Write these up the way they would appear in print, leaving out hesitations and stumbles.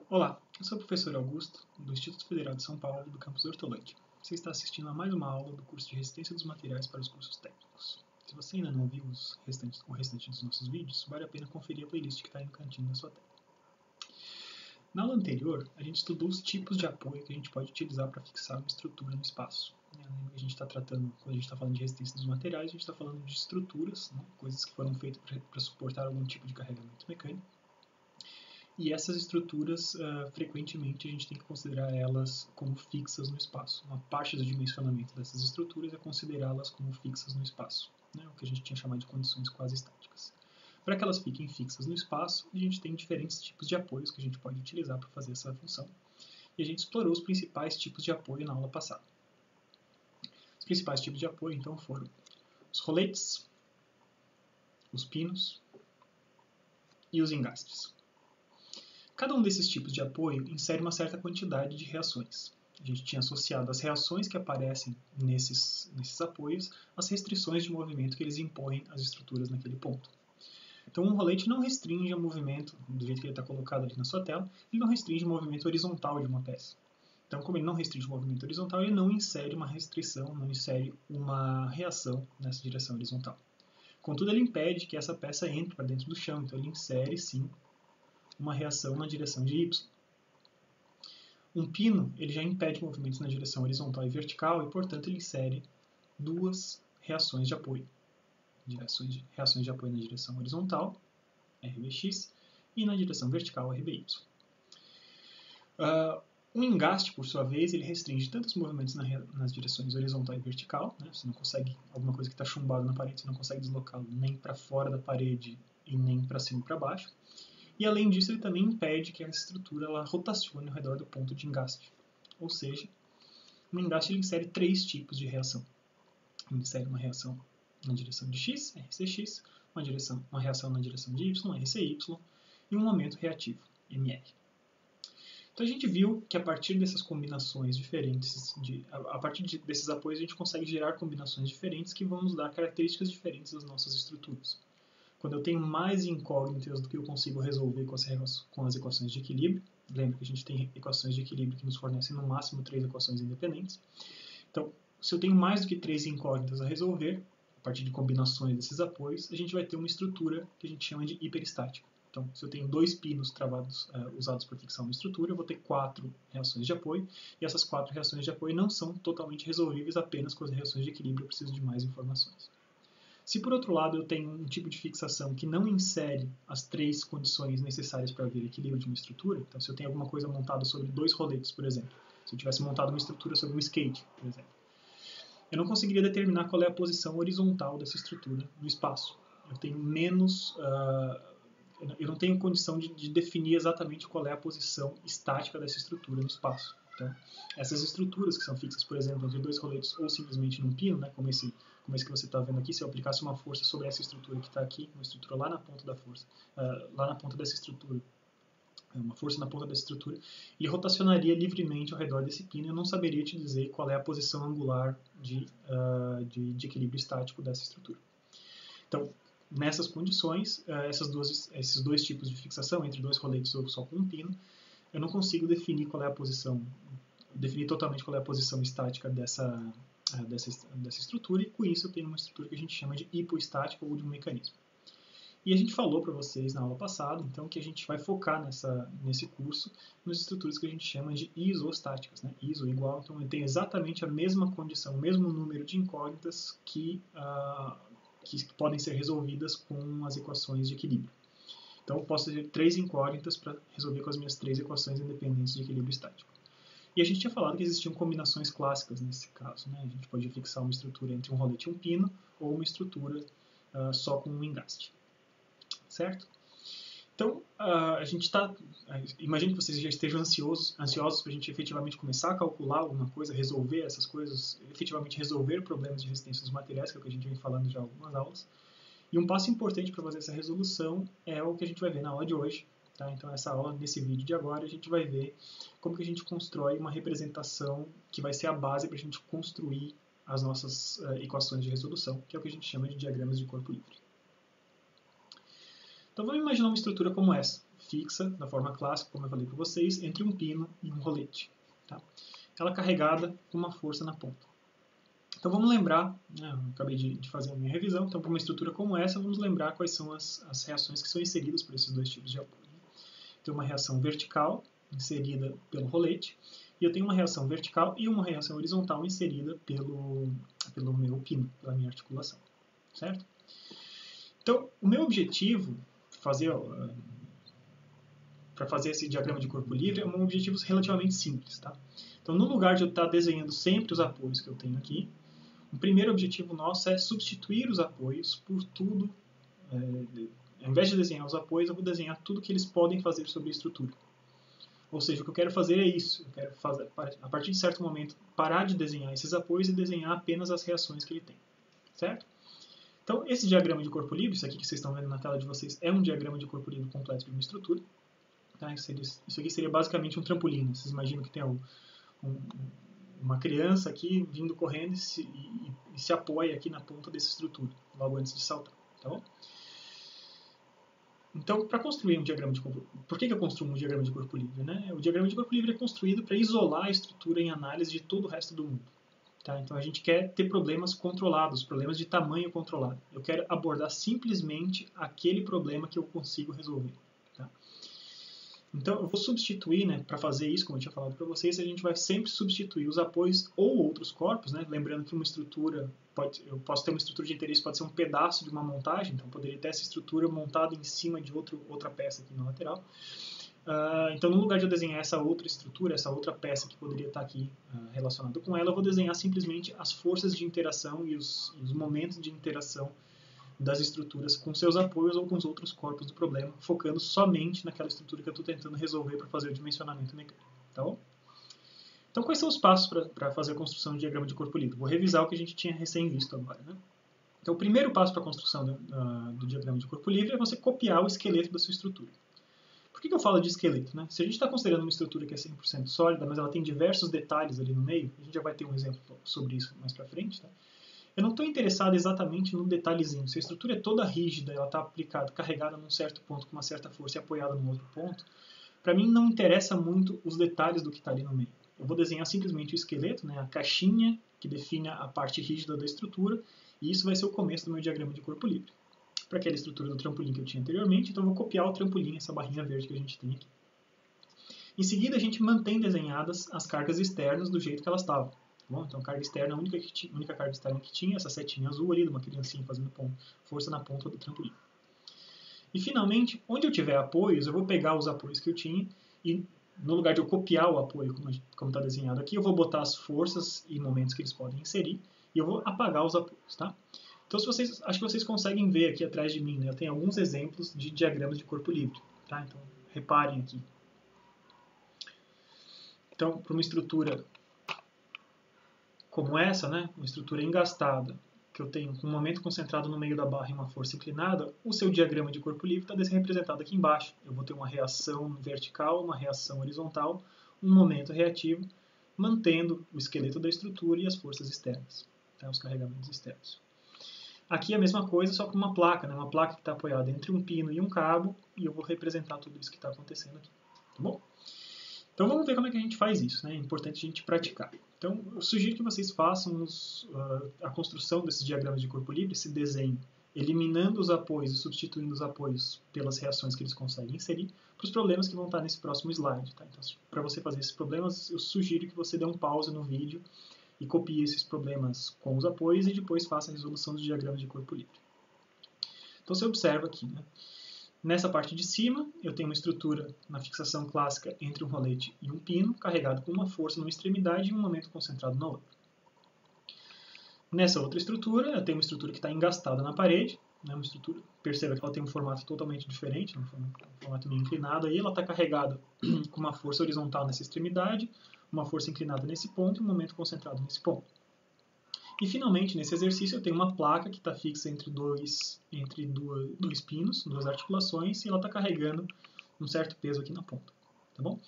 Olá, eu sou o professor Augusto, do Instituto Federal de São Paulo, do campus Hortolândia. Você está assistindo a mais uma aula do curso de Resistência dos Materiais para os Cursos Técnicos. Se você ainda não viu o restante dos nossos vídeos, vale a pena conferir a playlist que está aí no cantinho da sua tela. Na aula anterior, a gente estudou os tipos de apoio que a gente pode utilizar para fixar uma estrutura no espaço. Lembra que a gente está tratando, quando a gente está falando de resistência dos materiais, a gente está falando de estruturas, né, coisas que foram feitas para suportar algum tipo de carregamento mecânico. E essas estruturas, frequentemente, a gente tem que considerar elas como fixas no espaço. Uma parte do dimensionamento dessas estruturas é considerá-las como fixas no espaço, né? O que a gente tinha chamado de condições quase estáticas. Para que elas fiquem fixas no espaço, a gente tem diferentes tipos de apoios que a gente pode utilizar para fazer essa função. E a gente explorou os principais tipos de apoio na aula passada. Os principais tipos de apoio, então, foram os roletes, os pinos e os engastes. Cada um desses tipos de apoio insere uma certa quantidade de reações. A gente tinha associado as reações que aparecem nesses apoios às restrições de movimento que eles impõem às estruturas naquele ponto. Então, um rolete não restringe o movimento, do jeito que ele está colocado ali na sua tela, ele não restringe o movimento horizontal de uma peça. Então, como ele não restringe o movimento horizontal, ele não insere uma restrição, não insere uma reação nessa direção horizontal. Contudo, ele impede que essa peça entre para dentro do chão, então ele insere, sim, uma reação na direção de Y. Um pino ele já impede movimentos na direção horizontal e vertical e, portanto, ele insere duas reações de apoio. Reações de apoio na direção horizontal, RBX, e na direção vertical, RBY. Um engaste, por sua vez, ele restringe tanto os movimentos nas direções horizontal e vertical, né? Você não consegue, alguma coisa que está chumbada na parede, você não consegue deslocá-lo nem para fora da parede e nem para cima e para baixo. E, além disso, ele também impede que a estrutura ela rotacione ao redor do ponto de engaste. Ou seja, no engaste ele insere três tipos de reação. Ele insere uma reação na direção de X, RCX, uma reação na direção de Y, RCY, e um momento reativo, MR. Então a gente viu que a partir dessas combinações diferentes, a partir desses apoios, a gente consegue gerar combinações diferentes que vão nos dar características diferentes das nossas estruturas. Quando eu tenho mais incógnitas do que eu consigo resolver com as equações de equilíbrio, lembra que a gente tem equações de equilíbrio que nos fornecem no máximo 3 equações independentes. Então, se eu tenho mais do que 3 incógnitas a resolver, a partir de combinações desses apoios, a gente vai ter uma estrutura que a gente chama de hiperestática. Então, se eu tenho 2 pinos travados, usados para fixar uma estrutura, eu vou ter 4 reações de apoio, e essas 4 reações de apoio não são totalmente resolvíveis apenas com as reações de equilíbrio, eu preciso de mais informações. Se, por outro lado, eu tenho um tipo de fixação que não insere as 3 condições necessárias para haver equilíbrio de uma estrutura, então se eu tenho alguma coisa montada sobre 2 roletes, por exemplo, se eu tivesse montado uma estrutura sobre um skate, por exemplo, eu não conseguiria determinar qual é a posição horizontal dessa estrutura no espaço. Eu tenho eu não tenho condição de definir exatamente qual é a posição estática dessa estrutura no espaço. Então, essas estruturas que são fixas, por exemplo, entre 2 roletes ou simplesmente num pino, né, como esse que você está vendo aqui, se eu aplicasse uma força sobre essa estrutura que está aqui, uma estrutura lá na ponta da força, lá na ponta dessa estrutura, uma força na ponta dessa estrutura, ele rotacionaria livremente ao redor desse pino e eu não saberia te dizer qual é a posição angular de equilíbrio estático dessa estrutura. Então, nessas condições, esses dois tipos de fixação, entre 2 roletes ou só com um pino, eu não consigo definir totalmente qual é a posição estática dessa estrutura, e com isso eu tenho uma estrutura que a gente chama de hipoestática ou de um mecanismo. E a gente falou para vocês na aula passada, então, que a gente vai focar nesse curso nas estruturas que a gente chama de isostáticas, né? Iso igual, então eu tenho exatamente a mesma condição, o mesmo número de incógnitas que podem ser resolvidas com as equações de equilíbrio. Então, eu posso ter 3 incógnitas para resolver com as minhas 3 equações independentes de equilíbrio estático. E a gente tinha falado que existiam combinações clássicas nesse caso, né? A gente podia fixar uma estrutura entre um rolete e um pino, ou uma estrutura só com um engaste. Certo? Então, imagino que vocês já estejam ansiosos para a gente efetivamente começar a calcular alguma coisa, resolver essas coisas, efetivamente resolver problemas de resistência dos materiais, que é o que a gente vem falando já em algumas aulas. E um passo importante para fazer essa resolução é o que a gente vai ver na aula de hoje, Tá? Então, essa aula, nesse vídeo de agora, a gente vai ver como que a gente constrói uma representação que vai ser a base para a gente construir as nossas equações de resolução, que é o que a gente chama de diagramas de corpo livre. Então, vamos imaginar uma estrutura como essa, fixa, da forma clássica, como eu falei para vocês, entre um pino e um rolete. Tá? Ela carregada com uma força na ponta. Então, vamos lembrar, né, eu acabei de fazer a minha revisão, então, para uma estrutura como essa, vamos lembrar quais são as reações que são inseridas por esses dois tipos de apoio. Tem uma reação vertical inserida pelo rolete, e eu tenho uma reação vertical e uma reação horizontal inserida pelo meu pino, pela minha articulação, certo? Então, o meu objetivo para fazer esse diagrama de corpo livre é um objetivo relativamente simples, tá? Então, no lugar de eu estar desenhando sempre os apoios que eu tenho aqui, o primeiro objetivo nosso é substituir os apoios por tudo. Ao invés de desenhar os apoios, eu vou desenhar tudo que eles podem fazer sobre a estrutura. Ou seja, o que eu quero fazer é isso. Eu quero fazer, a partir de certo momento, parar de desenhar esses apoios e desenhar apenas as reações que ele tem. Certo? Então, esse diagrama de corpo livre, isso aqui que vocês estão vendo na tela de vocês, é um diagrama de corpo livre completo de uma estrutura. Tá? Isso aqui seria basicamente um trampolim. Vocês imaginam que tem uma criança aqui vindo correndo e se apoia aqui na ponta dessa estrutura, logo antes de saltar. Tá bom? Então, para construir um diagrama de corpo livre, por que eu construo um diagrama de corpo livre? Né? O diagrama de corpo livre é construído para isolar a estrutura em análise de todo o resto do mundo. Tá? Então, a gente quer ter problemas controlados, problemas de tamanho controlado. Eu quero abordar simplesmente aquele problema que eu consigo resolver. Tá? Então, eu vou substituir, né, para fazer isso, como eu tinha falado para vocês, a gente vai sempre substituir os apoios ou outros corpos, né? Lembrando que uma estrutura, eu posso ter uma estrutura de interesse, pode ser um pedaço de uma montagem, então poderia ter essa estrutura montada em cima de outra peça aqui na lateral. Então, no lugar de eu desenhar essa outra estrutura, essa outra peça que poderia estar aqui relacionada com ela, eu vou desenhar simplesmente as forças de interação e os momentos de interação das estruturas com seus apoios ou com os outros corpos do problema, focando somente naquela estrutura que eu estou tentando resolver para fazer o dimensionamento mecânico. Tá bom? Então, quais são os passos para fazer a construção de diagrama de corpo livre? Vou revisar o que a gente tinha recém visto agora. Né? Então, o primeiro passo para a construção do diagrama de corpo livre é você copiar o esqueleto da sua estrutura. Por que eu falo de esqueleto? Né? Se a gente está considerando uma estrutura que é 100% sólida, mas ela tem diversos detalhes ali no meio, a gente já vai ter um exemplo sobre isso mais para frente, tá? Eu não estou interessado exatamente no detalhezinho. Se a estrutura é toda rígida, ela está aplicada, carregada num certo ponto com uma certa força e apoiada num outro ponto, para mim não interessa muito os detalhes do que está ali no meio. Eu vou desenhar simplesmente o esqueleto, né, a caixinha que define a parte rígida da estrutura, e isso vai ser o começo do meu diagrama de corpo livre. Para aquela estrutura do trampolim que eu tinha anteriormente, então eu vou copiar o trampolim, essa barrinha verde que a gente tem aqui. Em seguida, a gente mantém desenhadas as cargas externas do jeito que elas estavam. Bom, então, carga externa, a única carga externa que tinha, essa setinha azul ali, de uma criancinha fazendo força na ponta do trampolim. E, finalmente, onde eu tiver apoios, eu vou pegar os apoios que eu tinha e, no lugar de eu copiar o apoio, como está desenhado aqui, eu vou botar as forças e momentos que eles podem inserir e eu vou apagar os apoios, tá? Então, acho que vocês conseguem ver aqui atrás de mim, né? Eu tenho alguns exemplos de diagramas de corpo livre, tá? Então, reparem aqui. Então, para uma estrutura como essa, né, uma estrutura engastada, que eu tenho um momento concentrado no meio da barra e uma força inclinada, o seu diagrama de corpo livre está representado aqui embaixo. Eu vou ter uma reação vertical, uma reação horizontal, um momento reativo, mantendo o esqueleto da estrutura e as forças externas, tá, os carregamentos externos. Aqui é a mesma coisa, só com uma placa, né, uma placa que está apoiada entre um pino e um cabo, e eu vou representar tudo isso que está acontecendo aqui. Tá bom? Então vamos ver como é que a gente faz isso, né? É importante a gente praticar. Então eu sugiro que vocês façam a construção desses diagramas de corpo livre, esse desenho, eliminando os apoios e substituindo os apoios pelas reações que eles conseguem inserir, para os problemas que vão estar nesse próximo slide. Tá? Então, para você fazer esses problemas, eu sugiro que você dê um pause no vídeo e copie esses problemas com os apoios e depois faça a resolução dos diagramas de corpo livre. Então você observa aqui, né? Nessa parte de cima, eu tenho uma estrutura na fixação clássica entre um rolete e um pino, carregado com uma força numa extremidade e um momento concentrado na outra. Nessa outra estrutura, eu tenho uma estrutura que está engastada na parede, né, uma estrutura, perceba que ela tem um formato totalmente diferente, um formato meio inclinado, aí ela está carregada com uma força horizontal nessa extremidade, uma força inclinada nesse ponto e um momento concentrado nesse ponto. E, finalmente, nesse exercício, eu tenho uma placa que está fixa entre dois pinos, duas articulações, e ela está carregando um certo peso aqui na ponta, tá bom?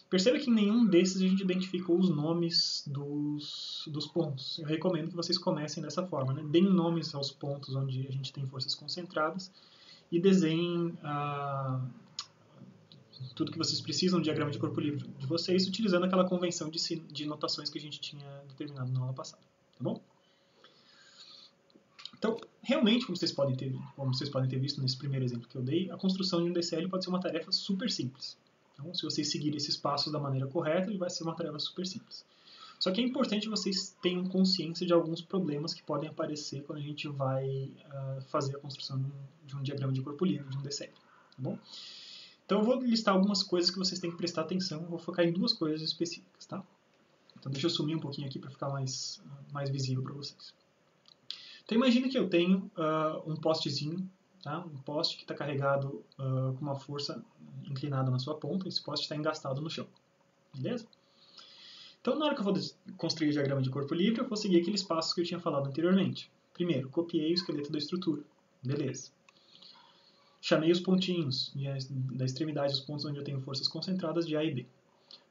Perceba que em nenhum desses a gente identificou os nomes dos pontos. Eu recomendo que vocês comecem dessa forma, né? Deem nomes aos pontos onde a gente tem forças concentradas e desenhem tudo que vocês precisam no diagrama de corpo livre de vocês, utilizando aquela convenção de notações que a gente tinha determinado na aula passada, tá bom? Então, realmente, como vocês podem ter visto nesse primeiro exemplo que eu dei, a construção de um DCL pode ser uma tarefa super simples. Então, se vocês seguirem esses passos da maneira correta, ele vai ser uma tarefa super simples. Só que é importante que vocês tenham consciência de alguns problemas que podem aparecer quando a gente vai fazer a construção de um diagrama de corpo livre, de um DCL, tá bom? Então, eu vou listar algumas coisas que vocês têm que prestar atenção, vou focar em duas coisas específicas, tá? Então, deixa eu sumir um pouquinho aqui para ficar mais visível para vocês. Então, imagine que eu tenho um postezinho, tá? Um poste que está carregado com uma força inclinada na sua ponta, esse poste está engastado no chão, beleza? Então, na hora que eu vou construir o diagrama de corpo livre, eu vou seguir aqueles passos que eu tinha falado anteriormente. Primeiro, copiei o esqueleto da estrutura, beleza. Chamei os pontinhos da extremidade, os pontos onde eu tenho forças concentradas de A e B.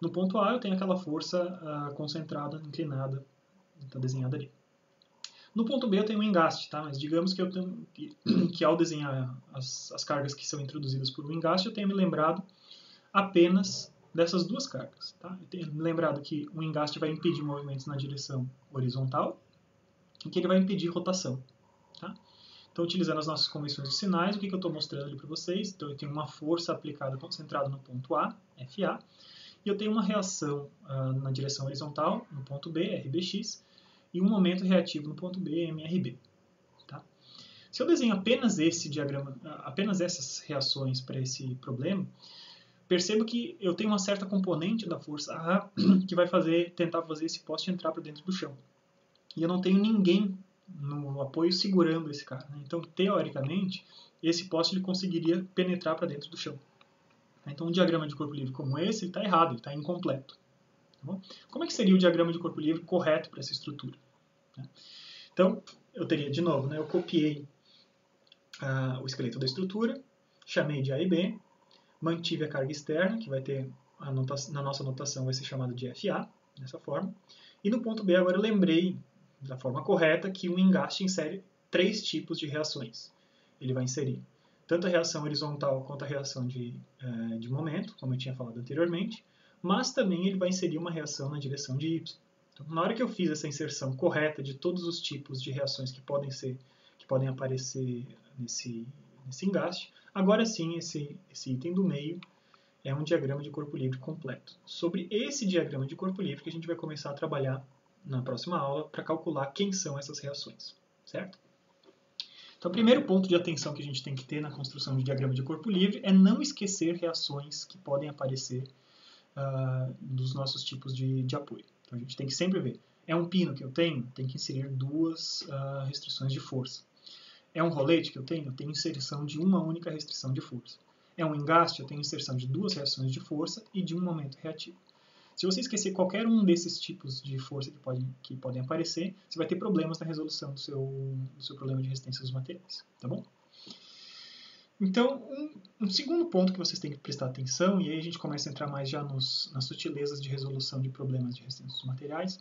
No ponto A, eu tenho aquela força concentrada, inclinada, está desenhada ali. No ponto B eu tenho um engaste, tá? Mas digamos que eu tenho que ao desenhar as cargas que são introduzidas por um engaste, eu tenho me lembrado apenas dessas duas cargas, tá? Eu tenho me lembrado que um engaste vai impedir movimentos na direção horizontal e que ele vai impedir rotação, tá? Então, utilizando as nossas convenções de sinais, o que eu estou mostrando ali para vocês? Então, eu tenho uma força aplicada concentrada no ponto A, FA, e eu tenho uma reação na direção horizontal, no ponto B, RBX, e um momento reativo no ponto B, MRB. Tá? Se eu desenho apenas esse diagrama, apenas essas reações para esse problema, percebo que eu tenho uma certa componente da força A que vai tentar fazer esse poste entrar para dentro do chão. E eu não tenho ninguém no apoio segurando esse cara. Né? Então, teoricamente, esse poste ele conseguiria penetrar para dentro do chão. Então, um diagrama de corpo livre como esse está errado, ele está incompleto. Tá bom? Como é que seria o diagrama de corpo livre correto para essa estrutura? Então, eu teria, de novo, né, eu copiei o esqueleto da estrutura, chamei de A e B, mantive a carga externa, que vai ter, na nossa notação, vai ser chamada de FA, dessa forma. E no ponto B, agora eu lembrei, da forma correta, que o engaste insere 3 tipos de reações. Ele vai inserir tanto a reação horizontal quanto a reação de momento, como eu tinha falado anteriormente, mas também ele vai inserir uma reação na direção de Y. Então, na hora que eu fiz essa inserção correta de todos os tipos de reações que podem aparecer nesse engaste, agora sim esse item do meio é um diagrama de corpo livre completo. Sobre esse diagrama de corpo livre que a gente vai começar a trabalhar na próxima aula para calcular quem são essas reações, certo? Então, o primeiro ponto de atenção que a gente tem que ter na construção de diagrama de corpo livre é não esquecer reações que podem aparecer dos nossos tipos de apoio. Então, a gente tem que sempre ver. É um pino que eu tenho? Tem que inserir 2 restrições de força. É um rolete que eu tenho? Eu tenho inserção de uma única restrição de força. É um engaste? Eu tenho inserção de 2 reações de força e de um momento reativo. Se você esquecer qualquer um desses tipos de força que podem aparecer, você vai ter problemas na resolução do seu problema de resistência dos materiais, tá bom? Então, um segundo ponto que vocês têm que prestar atenção, e aí a gente começa a entrar mais já nas sutilezas de resolução de problemas de resistência dos materiais,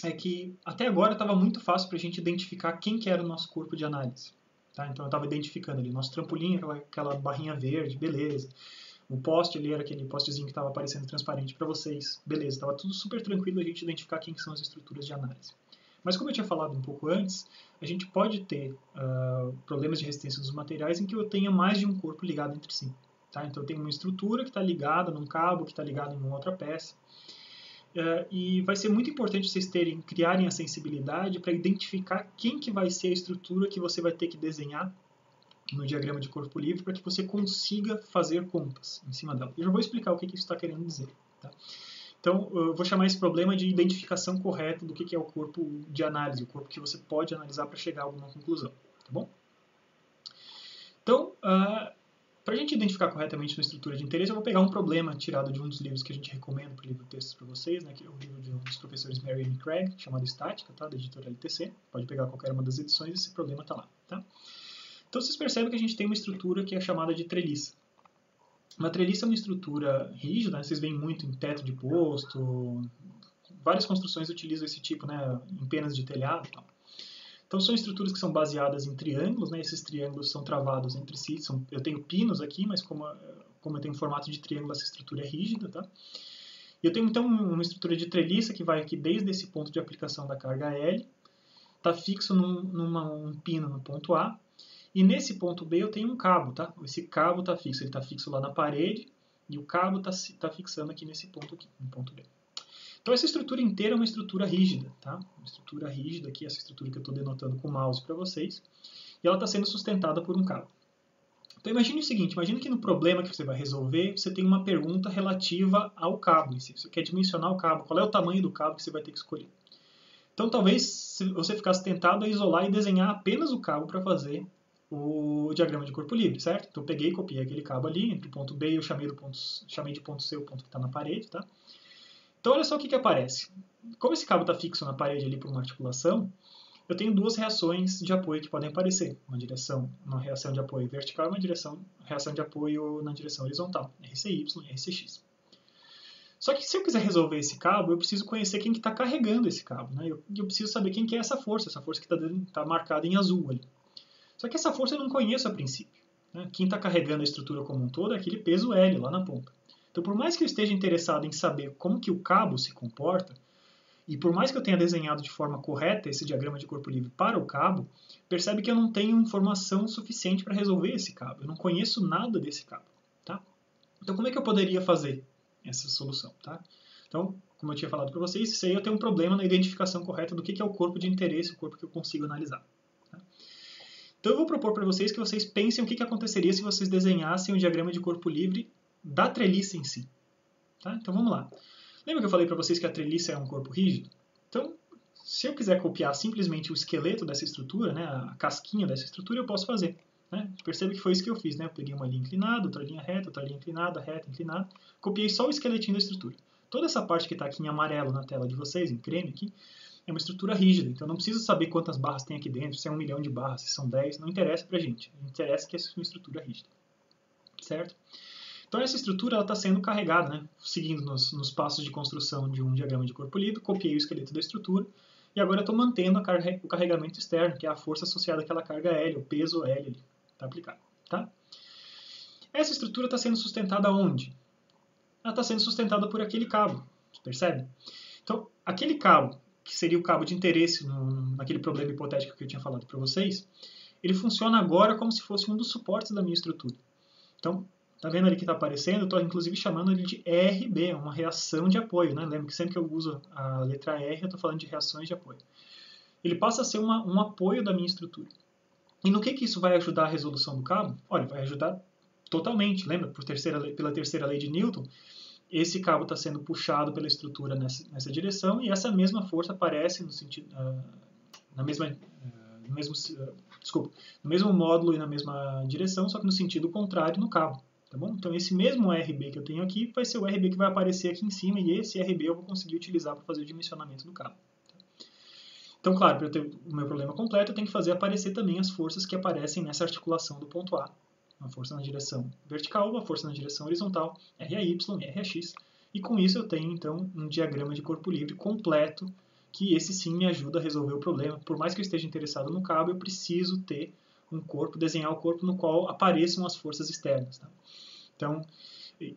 é que até agora estava muito fácil para a gente identificar quem que era o nosso corpo de análise. Tá? Então eu estava identificando ali, nosso trampolim, aquela barrinha verde, beleza. O poste ali era aquele postezinho que estava aparecendo transparente para vocês. Beleza, estava tudo super tranquilo a gente identificar quem são as estruturas de análise. Mas como eu tinha falado um pouco antes, a gente pode ter problemas de resistência dos materiais em que eu tenha mais de um corpo ligado entre si. Tá? Então eu tenho uma estrutura que está ligada num cabo, que está ligada em uma outra peça. E vai ser muito importante vocês criarem a sensibilidade para identificar quem que vai ser a estrutura que você vai ter que desenhar no diagrama de corpo livre para que você consiga fazer contas em cima dela. Eu já vou explicar o que isso está querendo dizer. Tá? Então, eu vou chamar esse problema de identificação correta do que é o corpo de análise, o corpo que você pode analisar para chegar a alguma conclusão. Tá bom? Então, para a gente identificar corretamente uma estrutura de interesse, eu vou pegar um problema tirado de um dos livros que a gente recomenda para o livro textos para vocês, né, que é o livro dos professores Mary e Craig, chamado Estática, tá, da editora LTC. Pode pegar qualquer uma das edições e esse problema está lá. Tá? Então, vocês percebem que a gente tem uma estrutura que é chamada de treliça. Uma treliça é uma estrutura rígida, né? Vocês veem muito em teto de posto, várias construções utilizam esse tipo, né, em penas de telhado e tal. Então são estruturas que são baseadas em triângulos, né? Esses triângulos são travados entre si. Eu tenho pinos aqui, mas como eu tenho um formato de triângulo, essa estrutura é rígida, tá? E eu tenho então uma estrutura de treliça que vai aqui desde esse ponto de aplicação da carga L, está fixo num pino no ponto A, e nesse ponto B eu tenho um cabo, tá? Esse cabo está fixo, ele está fixo lá na parede, e o cabo está fixando aqui nesse ponto aqui, no ponto B. Então essa estrutura inteira é uma estrutura rígida, tá? Uma estrutura rígida aqui, essa estrutura que eu estou denotando com o mouse para vocês, e ela está sendo sustentada por um cabo. Então imagine o seguinte, imagine que no problema que você vai resolver, você tem uma pergunta relativa ao cabo em si. Você quer dimensionar o cabo, qual é o tamanho do cabo que você vai ter que escolher. Então talvez você ficasse tentado a isolar e desenhar apenas o cabo para fazer o diagrama de corpo livre, certo? Então eu peguei e copiei aquele cabo ali, entre o ponto B e eu chamei de ponto C o ponto que está na parede, tá? Então olha só o que aparece. Como esse cabo está fixo na parede ali por uma articulação, eu tenho duas reações de apoio que podem aparecer. Uma reação de apoio vertical e uma reação de apoio na direção horizontal, RCY e RCX. Só que se eu quiser resolver esse cabo, eu preciso conhecer quem que está carregando esse cabo, né? Eu preciso saber quem que é essa força que está marcada em azul ali. Só que essa força eu não conheço a princípio, né? Quem está carregando a estrutura como um todo é aquele peso L lá na ponta. Então, por mais que eu esteja interessado em saber como que o cabo se comporta, e por mais que eu tenha desenhado de forma correta esse diagrama de corpo livre para o cabo, percebe que eu não tenho informação suficiente para resolver esse cabo. Eu não conheço nada desse cabo, tá? Então, como é que eu poderia fazer essa solução, tá? Então, como eu tinha falado para vocês, isso aí eu tenho um problema na identificação correta do que é o corpo de interesse, o corpo que eu consigo analisar. Tá? Então, eu vou propor para vocês que vocês pensem o que aconteceria se vocês desenhassem o diagrama de corpo livre da treliça em si. Tá? Então, vamos lá. Lembra que eu falei para vocês que a treliça é um corpo rígido? Então, se eu quiser copiar simplesmente o esqueleto dessa estrutura, né, a casquinha dessa estrutura, eu posso fazer. Né? Percebe que foi isso que eu fiz. Né? Eu peguei uma linha inclinada, outra linha reta, outra linha inclinada, reta, inclinada. Copiei só o esqueletinho da estrutura. Toda essa parte que está aqui em amarelo na tela de vocês, em creme aqui, é uma estrutura rígida. Então, não preciso saber quantas barras tem aqui dentro, se é 1 milhão de barras, se são 10, não interessa para a gente. Interessa que essa é uma estrutura rígida. Certo? Então essa estrutura está sendo carregada, né? Seguindo nos passos de construção de um diagrama de corpo livre, copiei o esqueleto da estrutura e agora estou mantendo o carregamento externo, que é a força associada àquela carga L, o peso L ali, está aplicado. Tá? Essa estrutura está sendo sustentada onde? Ela está sendo sustentada por aquele cabo, percebe? Então, aquele cabo, que seria o cabo de interesse naquele problema hipotético que eu tinha falado para vocês, ele funciona agora como se fosse um dos suportes da minha estrutura. Então, tá vendo ali que está aparecendo? Eu estou inclusive chamando ele de RB, uma reação de apoio. Né? Lembra que sempre que eu uso a letra R, eu estou falando de reações de apoio. Ele passa a ser um apoio da minha estrutura. E no que isso vai ajudar a resolução do cabo? Olha, vai ajudar totalmente. Lembra? Pela terceira lei de Newton, esse cabo está sendo puxado pela estrutura nessa direção e essa mesma força aparece no sentido, no mesmo módulo e na mesma direção, só que no sentido contrário no cabo. Tá bom? Então esse mesmo RB que eu tenho aqui vai ser o RB que vai aparecer aqui em cima e esse RB eu vou conseguir utilizar para fazer o dimensionamento do cabo. Então, claro, para eu ter o meu problema completo, eu tenho que fazer aparecer também as forças que aparecem nessa articulação do ponto A. Uma força na direção vertical, uma força na direção horizontal, RAY e RAX. E com isso eu tenho, então, um diagrama de corpo livre completo, que esse sim me ajuda a resolver o problema. Por mais que eu esteja interessado no cabo, eu preciso ter um corpo, desenhar o corpo no qual apareçam as forças externas. Tá? Então,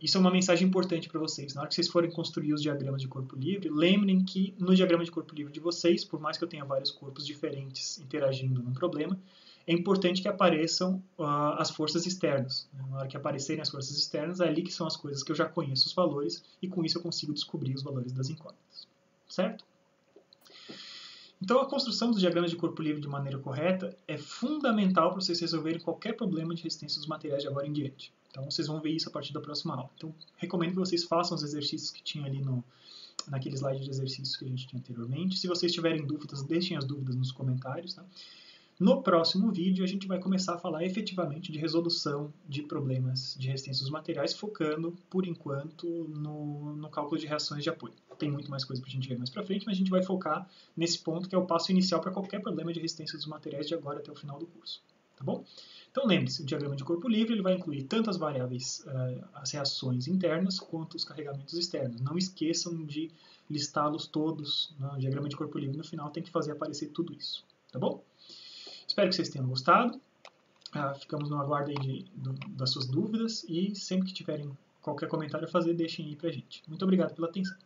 isso é uma mensagem importante para vocês. Na hora que vocês forem construir os diagramas de corpo livre, lembrem que no diagrama de corpo livre de vocês, por mais que eu tenha vários corpos diferentes interagindo num problema, é importante que apareçam as forças externas. Na hora que aparecerem as forças externas, é ali que são as coisas que eu já conheço os valores e com isso eu consigo descobrir os valores das incógnitas. Certo? Então, a construção dos diagramas de corpo livre de maneira correta é fundamental para vocês resolverem qualquer problema de resistência dos materiais de agora em diante. Então, vocês vão ver isso a partir da próxima aula. Então, recomendo que vocês façam os exercícios que tinha ali naquele slide de exercícios que a gente tinha anteriormente. Se vocês tiverem dúvidas, deixem as dúvidas nos comentários. Tá? No próximo vídeo, a gente vai começar a falar efetivamente de resolução de problemas de resistência dos materiais, focando, por enquanto, no cálculo de reações de apoio. Tem muito mais coisa para a gente ver mais para frente, mas a gente vai focar nesse ponto que é o passo inicial para qualquer problema de resistência dos materiais de agora até o final do curso. bom? Então lembre-se, o diagrama de corpo livre ele vai incluir tanto as variáveis, as reações internas, quanto os carregamentos externos. Não esqueçam de listá-los todos no diagrama de corpo livre. No final tem que fazer aparecer tudo isso, tá bom? Espero que vocês tenham gostado. Ficamos no aguardo aí das suas dúvidas e sempre que tiverem qualquer comentário a fazer, deixem aí pra gente. Muito obrigado pela atenção.